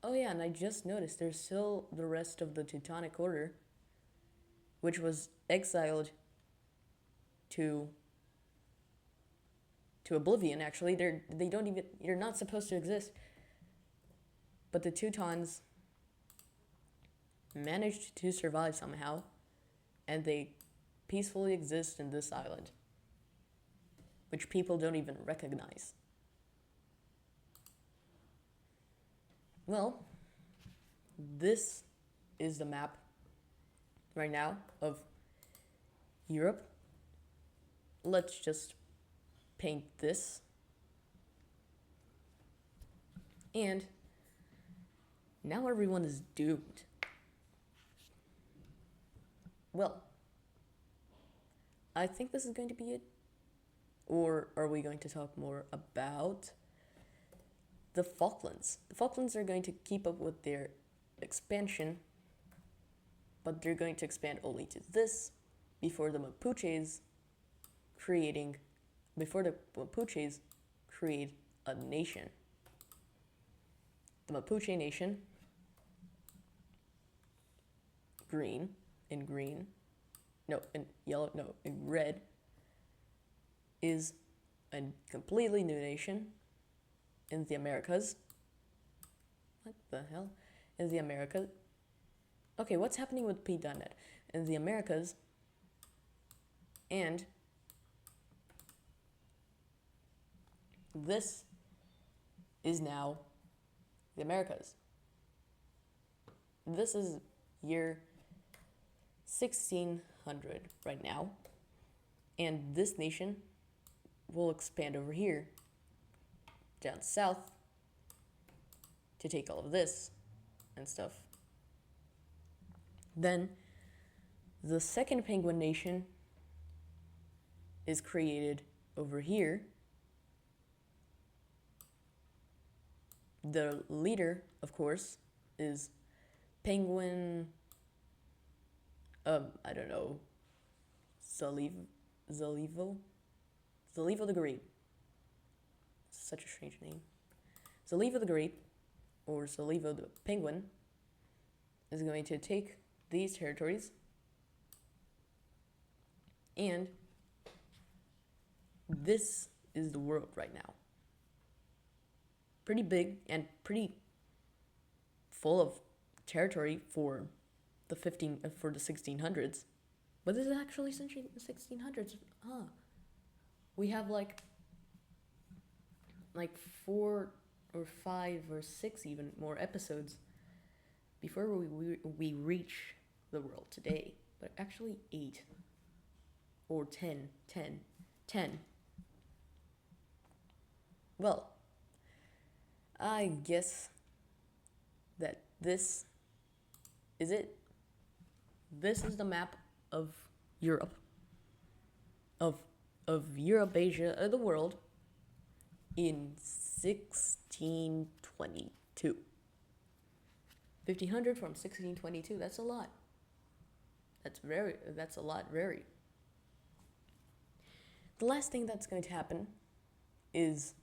Oh yeah, and I just noticed there's still the rest of the Teutonic Order, which was exiled to oblivion. Actually, they're not supposed to exist. But the Teutons managed to survive somehow, and they peacefully exist in this island, which people don't even recognize. Well, this is the map right now of Europe. Let's just paint this. And now everyone is doomed. Well, I think this is going to be it. Or are we going to talk more about the Falklands? The Falklands are going to keep up with their expansion, but they're going to expand only to this before the Mapuches create a nation. The Mapuche nation, in red, is a completely new nation in the Americas. What the hell? In the Americas. Okay, what's happening with P.net? In the Americas, and this is now the Americas. this is year 1600 right now, and this nation will expand over here, down south, to take all of this and stuff. Then the second penguin nation is created over here. The leader, of course, is Penguin, I don't know, Zalivo the Great. Such a strange name. Zalivo the Great, or Zalivo the Penguin, is going to take these territories, and this is the world right now. Pretty big and pretty full of territory for the 1600s. But this is actually 1600s. We have like 4 or 5 or 6 even more episodes before we reach the world today. But actually 8 or 10. Well, I guess that this is it. This is the map of Europe, of Europe-Asia, the world, in 1622. 1500 from 1622. That's a lot. That's a lot, very. The last thing that's going to happen is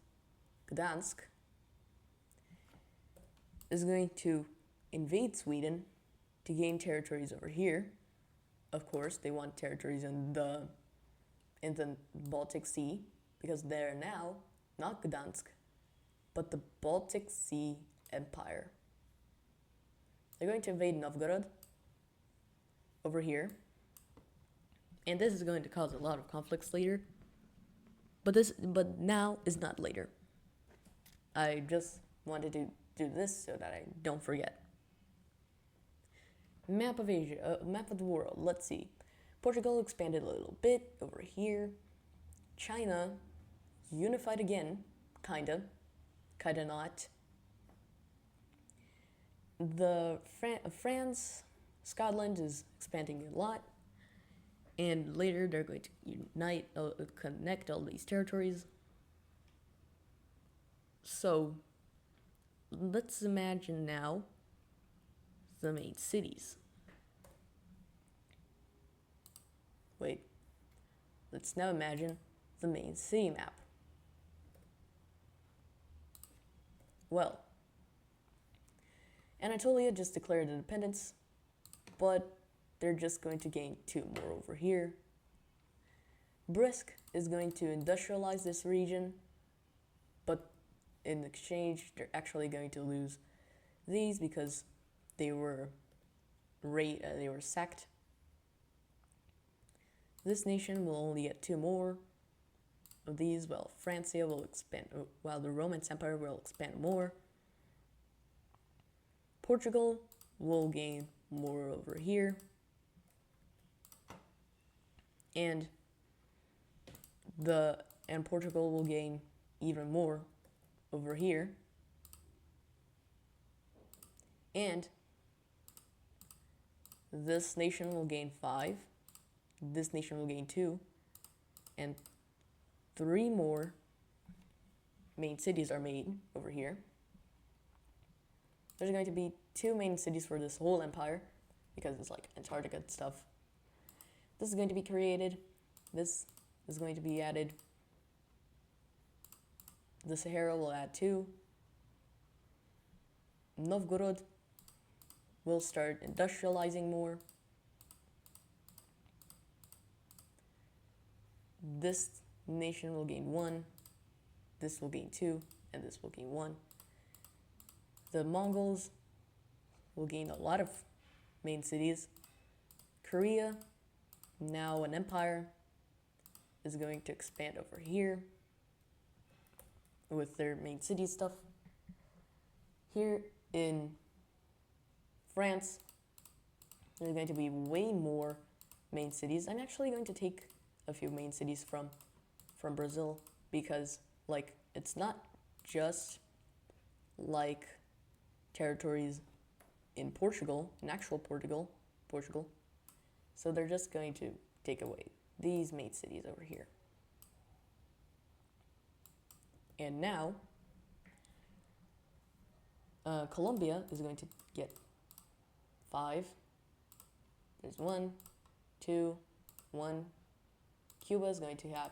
Gdansk is going to invade Sweden to gain territories over here. Of course, they want territories in the Baltic Sea, because they're now not Gdansk, but the Baltic Sea Empire. They're going to invade Novgorod over here, and this is going to cause a lot of conflicts later. But now is not later. I just wanted to do this so that I don't forget. Map of Asia, map of the world. Let's see. Portugal expanded a little bit over here. China unified again, kinda not. France, Scotland is expanding a lot, and later they're going to connect all these territories. So let's imagine now the main cities. Wait, let's now imagine the main city map. Well, Anatolia just declared independence, but they're just going to gain 2 more over here. Brisk is going to industrialize this region, but in exchange, they're actually going to lose these because they were sacked. This nation will only get 2 more of these, while Francia will expand, while the Roman Empire will expand more. Portugal will gain more over here, and Portugal will gain even more over here, and this nation will gain 5, this nation will gain 2, and 3 more main cities are made over here. There's going to be 2 main cities for this whole empire, because it's like Antarctica and stuff. This is going to be created. This is going to be added. The Sahara will add 2. Novgorod will start industrializing more. This nation will gain 1. This will gain 2, and this will gain 1. The Mongols will gain a lot of main cities. Korea, now an empire, is going to expand over here with their main city stuff. Here in France, there's going to be way more main cities. I'm actually going to take a few main cities from Brazil because, like, it's not just like territories in Portugal, in actual Portugal. So they're just going to take away these main cities over here. And now, Colombia is going to get 5. There's 1, 2, 1. Cuba is going to have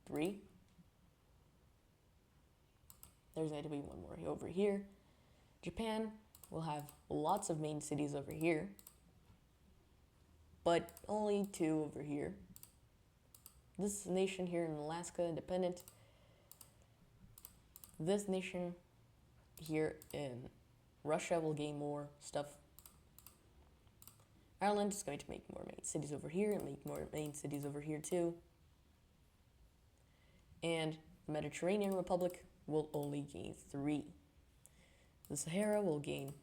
3. There's going to be 1 more over here. Japan will have lots of main cities over here, but only 2 over here. This nation here in Alaska, independent. This nation here in Russia will gain more stuff. Ireland is going to make more main cities over here and make more main cities over here too. And the Mediterranean Republic will only gain 3. The Sahara will gain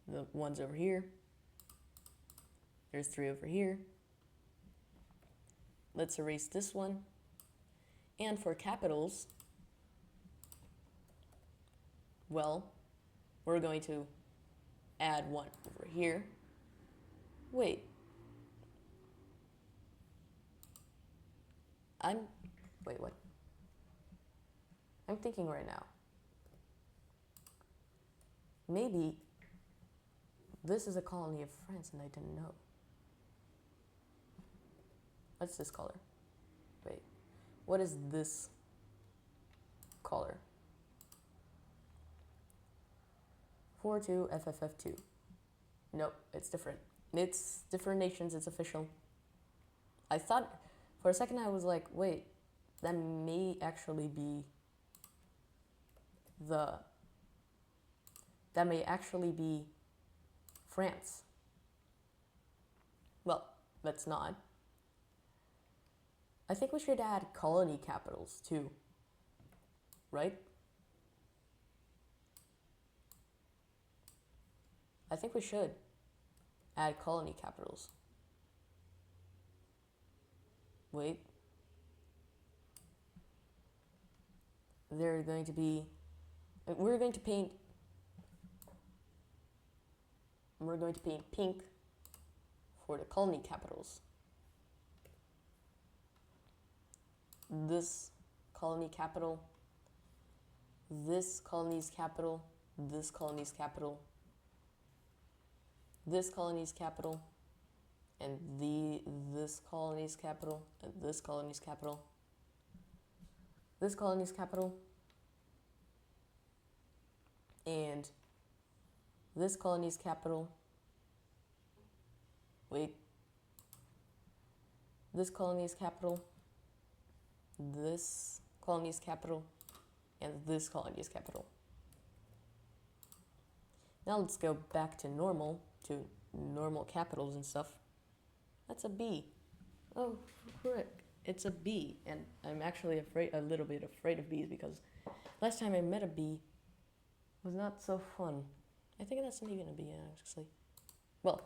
the ones over here. There's 3 over here. Let's erase this one. And for capitals, well, we're going to add 1 over here. Wait. Wait, what? I'm thinking right now. Maybe this is a colony of France and I didn't know. What's this color? Wait, what is this color? 42 FFF2. Nope, it's different. It's different nations, it's official. I thought, for a second I was like, wait, that may actually be France. Well, that's not. I think we should add colony capitals too, right? I think we should add colony capitals. Wait. They're going to be, we're going to paint pink for the colony capitals. This colony capital, this colony's capital, this colony's capital, this colony's capital, and this colony's capital, and this colony's capital, this colony's capital, and this colony's capital. Wait. This colony's capital, this colony's capital, and this colony's capital. Now let's go back to normal capitals and stuff. That's a B. Oh, correct. It's a B, and I'm actually a little bit afraid of B's because last time I met a bee was not so fun. I think that's not even a bee, actually. Well,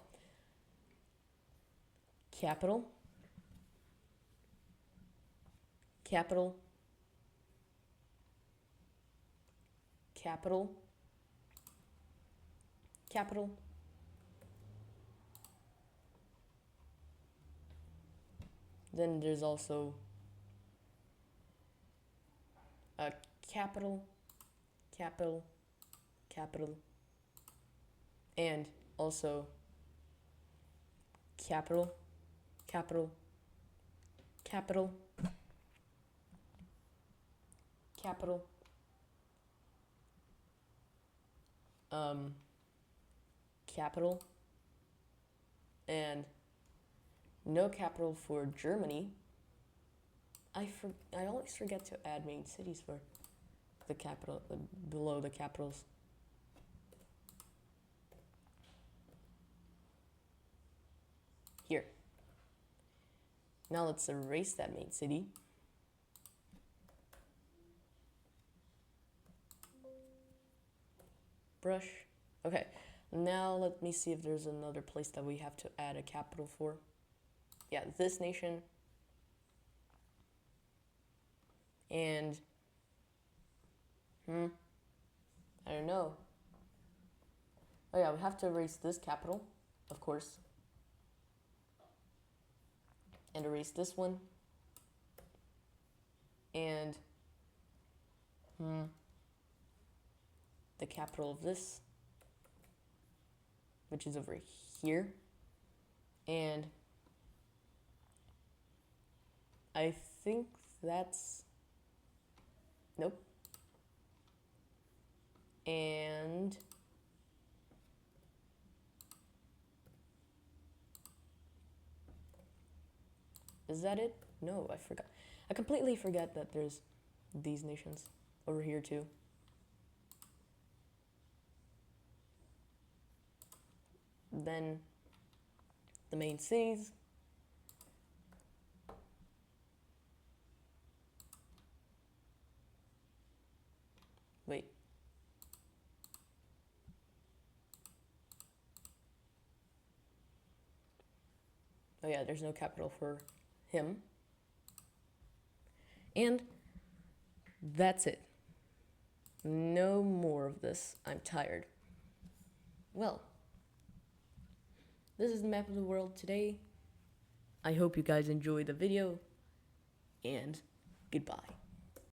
capital, capital, capital, capital, then there's also a capital, capital, capital, and also capital, capital, capital, capital, capital, and no capital for Germany. I always forget to add main cities for the capital, below the capitals. Here. Now let's erase that main city. Brush. Okay, Now let me see if there's another place that we have to add a capital for. Yeah, this nation. And, I don't know. Oh yeah, we have to erase this capital, of course. And erase this one. And, the capital of this, which is over here. And I think that's, nope. And is that it? No, I forgot. I completely forgot that there's these nations over here too. Then the main cities. Wait. Oh yeah, there's no capital for him. And that's it. No more of this. I'm tired. Well, this is the map of the world today. I hope you guys enjoyed the video, and goodbye.